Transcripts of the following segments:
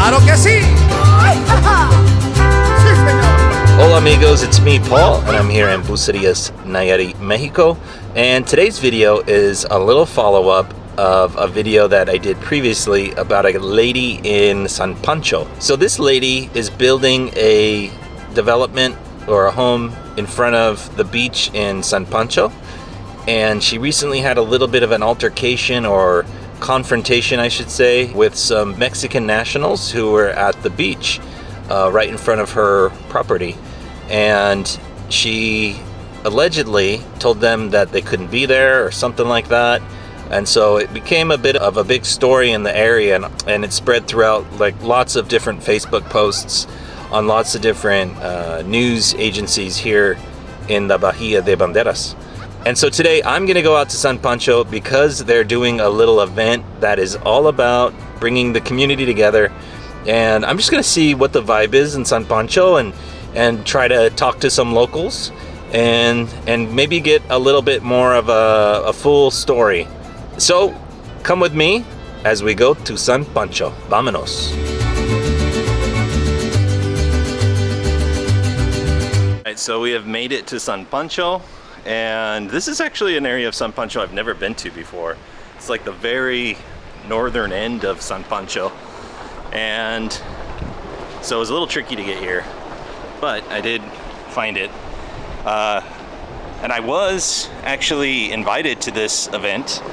¡Claro que sí! ¡Sí, señor! Hola amigos, it's me Paul and I'm here in Bucerias, Nayarit, Mexico, and today's video is a little follow-up of a video that I did previously about a lady in San Pancho. So this lady is building a development or a home in front of the beach in San Pancho, and she recently had a little bit of an altercation or confrontation, I should say, with some Mexican nationals who were at the beach right in front of her property, and she allegedly told them that they couldn't be there or something like that. And so it became a bit of a big story in the area, and it spread throughout like lots of different Facebook posts on lots of different news agencies here in the Bahia de Banderas. And so today I'm gonna go out to San Pancho because they're doing a little event that is all about bringing the community together. And I'm just gonna see what the vibe is in San Pancho and try to talk to some locals and maybe get a little bit more of a full story. So come with me as we go to San Pancho. Vámonos. All right, so we have made it to San Pancho, and this is actually an area of San Pancho I've never been to before. It's like the very northern end of San Pancho, and so it was a little tricky to get here, but I did find it. And I was actually invited to this event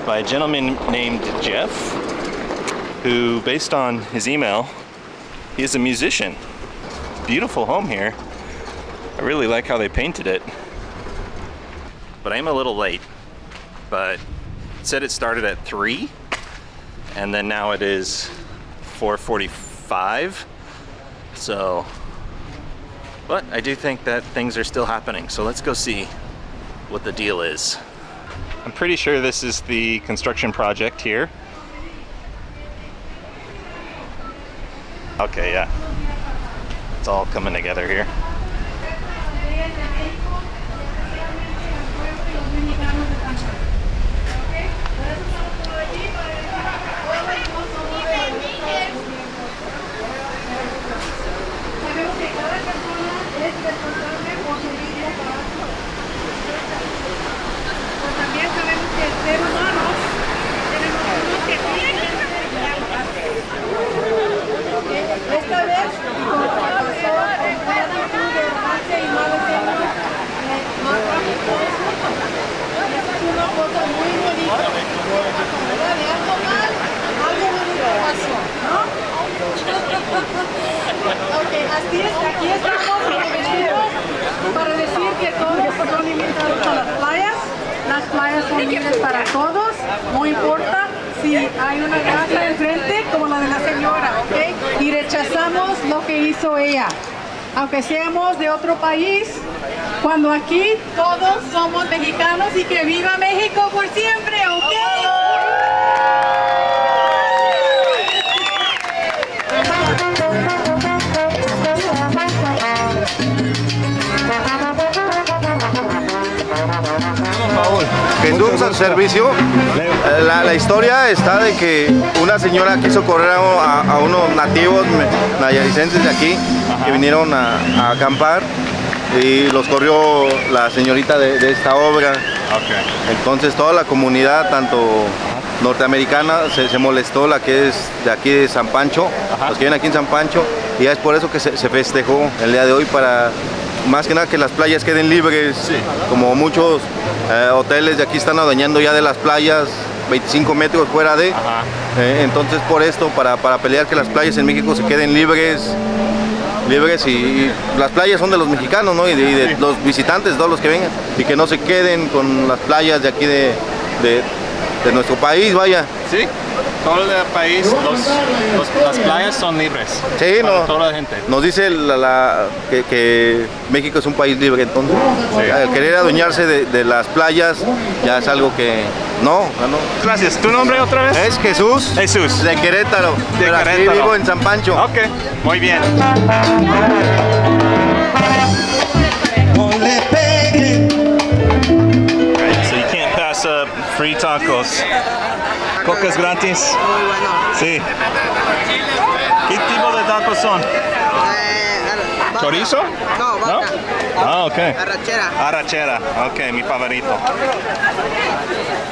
by a gentleman named Jeff, who, based on his email, he is a musician. Beautiful home here. I really like how they painted it. But I am a little late, but it said it started at 3, and then now it is 4:45. So, but I do think that things are still happening, so let's go see what the deal is. I'm pretty sure this is the construction project here. Okay, yeah. It's all coming together here. Así es, aquí estamos para decir que todos son invitados a las playas. Las playas son libres para todos, no importa si hay una casa enfrente como la de la señora, ¿ok? Y rechazamos lo que hizo ella. Aunque seamos de otro país, cuando aquí todos somos mexicanos y que viva México por siempre, ¿ok? Vendimos al servicio. La historia está de que una señora quiso correr a unos nativos nayaricenses de aquí, que vinieron a acampar, y los corrió la señorita de esta obra. Entonces toda la comunidad, tanto norteamericana, se molestó, la que es de aquí de San Pancho, los que viven aquí en San Pancho, y es por eso que se festejó el día de hoy, para más que nada que las playas queden libres. Sí. Como muchos hoteles de aquí están adueñando ya de las playas 25 metros fuera de, entonces por esto, para pelear que las playas en México se queden libres, y las playas son de los mexicanos, ¿no? y de los visitantes, todos los que vengan, y que no se queden con las playas de aquí de nuestro país, vaya. Sí, todo el país, las playas son libres. Sí, para no, toda la gente. nos dice que México es un país libre, entonces el querer adueñarse de las playas ya es algo que no. Gracias. ¿Tu nombre otra vez? Es Jesús. Jesús. De Querétaro. De Aquí Querétaro. vivo en San Pancho. Ok, muy bien. So you can't pass up free tacos. Cocas gratis. Muy bueno. Sí. tacos son? ¿Chorizo? No, ¿No? vaca. Ah, okay. Arrachera. Arrachera. Okay, mi favorito.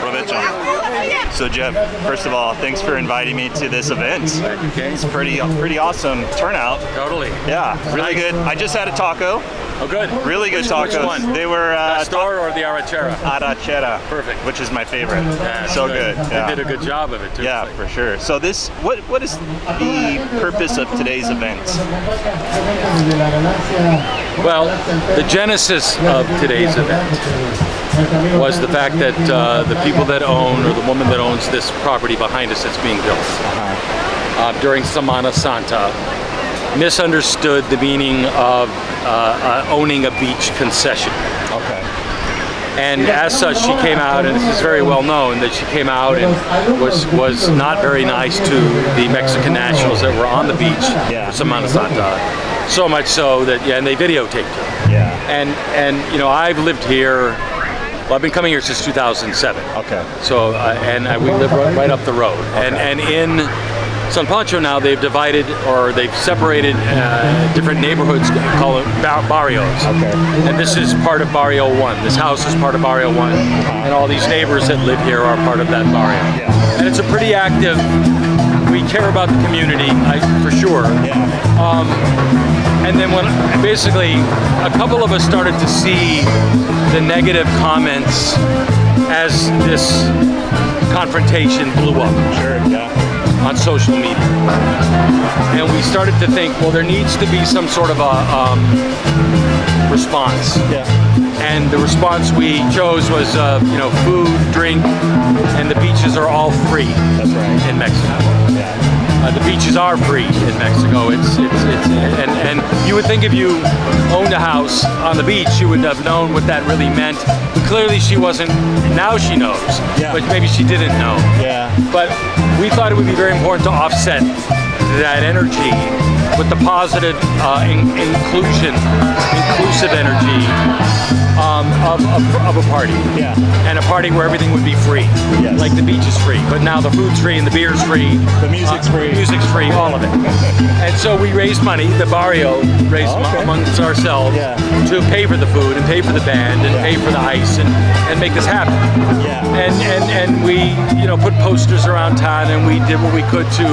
Provecho. So Jeff, first of all, thanks for inviting me to this event. Okay. It's pretty awesome turnout. Totally. Yeah, really good. I just had a taco. Oh, good. Really good tacos. Which one? They were Pastor or the arrachera? arrachera. Perfect. Which is my favorite. Yeah, So good. Yeah. They did a good job of it too. Yeah, for sure. So this, what is the purpose of today's event? Well, the genesis of today's event was the fact that the people that own, or the woman that owns this property behind us that's being built during Semana Santa, misunderstood the meaning of owning a beach concession. Okay. And as such, she came out, and this is very well known, that she came out and was not very nice to the Mexican nationals that were on the beach Yeah. for Semana Santa. So much so that, yeah, and they videotaped her. Yeah. And you know, I've lived here, well, I've been coming here since 2007. Okay. So, we live right up the road. And in San Pancho now, they've divided, or they've separated different neighborhoods, call it barrios. Okay. And this is part of Barrio 1. This house is part of Barrio 1. And all these neighbors that live here are part of that barrio. Yeah. And it's a pretty active, we care about the community, for sure. Yeah. And then when basically a couple of us started to see the negative comments as this confrontation blew up. Sure. Yeah. On social media, and we started to think, well, there needs to be some sort of a response. Yeah. And the response we chose was, you know, food, drink, and the beaches are all free. That's right. In Mexico. Yeah. The beaches are free in Mexico. And you would think if you owned a house on the beach, you would have known what that really meant. But clearly she wasn't. Now she knows. Yeah. But maybe she didn't know. Yeah. But we thought it would be very important to offset that energy with the positive inclusive energy of a party. Yeah. And a party where everything would be free. Yes. Like the beach is free, but now the food's free and the beer's free. The music's free. Music's free, all of it. And so we raised money, the barrio raised amongst ourselves to pay for the food and pay for the band and pay for the ice and make this happen. Yeah. And we, you know, put posters around town and we did what we could to,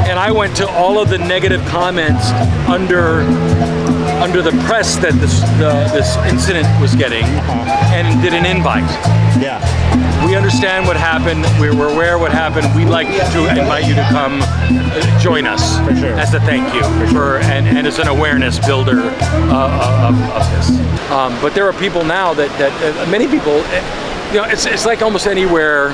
and I went to all of the negative comments under the press that this incident was getting and did an invite. Yeah. We understand what happened. We're aware of what happened. We'd like to invite you to come join us For sure. as a thank you and as an awareness builder of this. But there are people now that many people, you know, it's like almost anywhere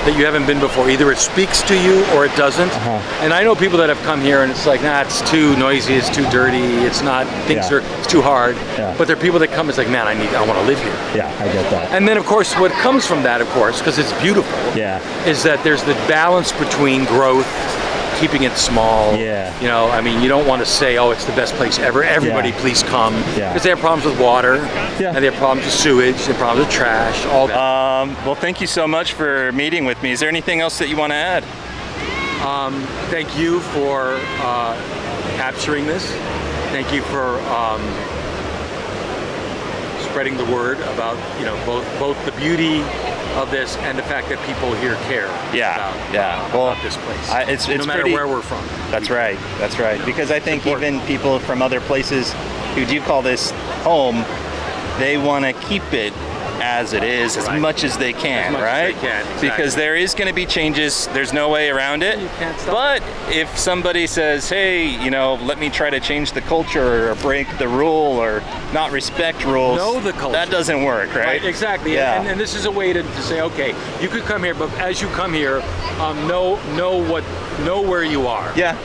that you haven't been before. Either it speaks to you or it doesn't. And I know people that have come here and it's like, nah, it's too noisy, it's too dirty, it's not, it's too hard. Yeah. But there are people that come, it's like, man, I want to live here. Yeah, I get that. And then of course what comes from that, of course, because it's beautiful, is that there's the balance between growth, keeping it small. Yeah. You know, I mean, you don't want to say, oh, it's the best place ever. Everybody please come. Yeah. Because they have problems with water. Yeah. And they have problems with sewage. They have problems with trash. All that. Well, thank you so much for meeting with me. Is there anything else that you want to add? Thank you for capturing this. Thank you for spreading the word about, you know, both the beauty of this and the fact that people here care about this place. It's no matter pretty, where we're from. That's right. That's right. Because I think even people from other places who do call this home, they want to keep it as it is as much as they can, right? Exactly. Because there is going to be changes. There's no way around it. You can't stop. But if somebody says, hey, you know, let me try to change the culture or break the rule or not respect rules, know the culture. That doesn't work, right? Exactly. Yeah. And this is a way to say, okay, you could come here, but as you come here, know where you are. Yeah.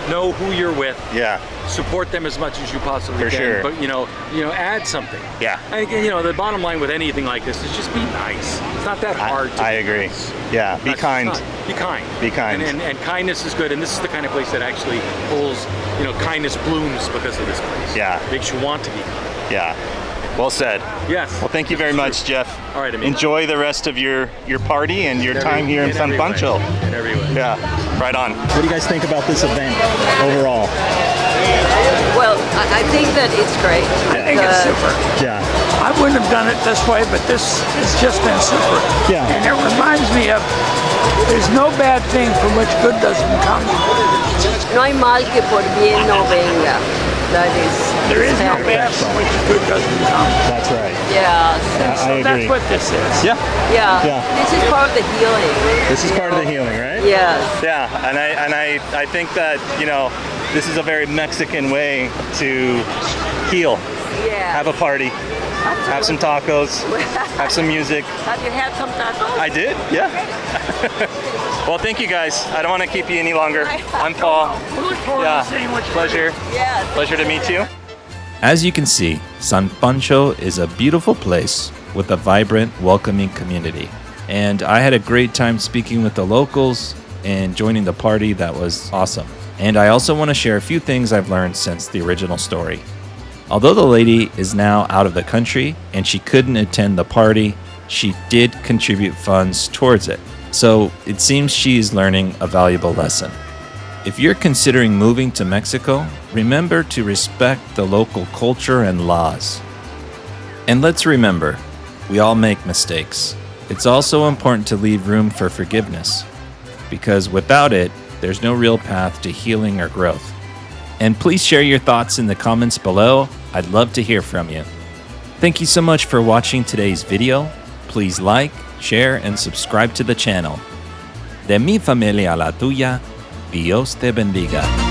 Know who you're with. Yeah. Support them as much as you possibly For can. sure. But you know, add something. Yeah. And you know, the bottom line with anything like this is just be nice. It's not that hard to I be agree. nice. Yeah. Be kind. Be kind. Be kind. And kindness is good. And this is the kind of place that actually pulls, you know, kindness blooms because of this place. Yeah. Makes you want to be kind. Yeah. Well said. Yes. Well, thank you very much, Jeff. All right, amigo. Enjoy the rest of your party and your time here in San Pancho. In every way. Yeah, right on. What do you guys think about this event overall? Well, I think that it's great. I think it's super. Yeah. I wouldn't have done it this way, but this has just been super. Yeah. And it reminds me of, there's no bad thing from which good doesn't come. No hay mal que por bien no venga. That is. There is no bad from which good doesn't come. That's right. Yeah. So that's what this is. Yeah. Yeah. Yeah. This is part of the healing. This is part of the healing, right? Yes. Yeah, and I think that, you know, this is a very Mexican way to heal. Yeah. Have a party, have some tacos, have some music. Have you had some tacos? I did, yeah. Well, thank you guys. I don't want to keep you any longer. I'm Paul. We look forward Yeah, to seeing what you pleasure. Yes. Pleasure to meet you. As you can see, San Pancho is a beautiful place with a vibrant, welcoming community. And I had a great time speaking with the locals and joining the party. That was awesome. And I also want to share a few things I've learned since the original story. Although the lady is now out of the country and she couldn't attend the party, she did contribute funds towards it. So it seems she's learning a valuable lesson. If you're considering moving to Mexico, remember to respect the local culture and laws. And let's remember, we all make mistakes. It's also important to leave room for forgiveness, because without it, there's no real path to healing or growth. And please share your thoughts in the comments below. I'd love to hear from you. Thank you so much for watching today's video. Please like, share, and subscribe to the channel. De mi familia a la tuya, Dios te bendiga.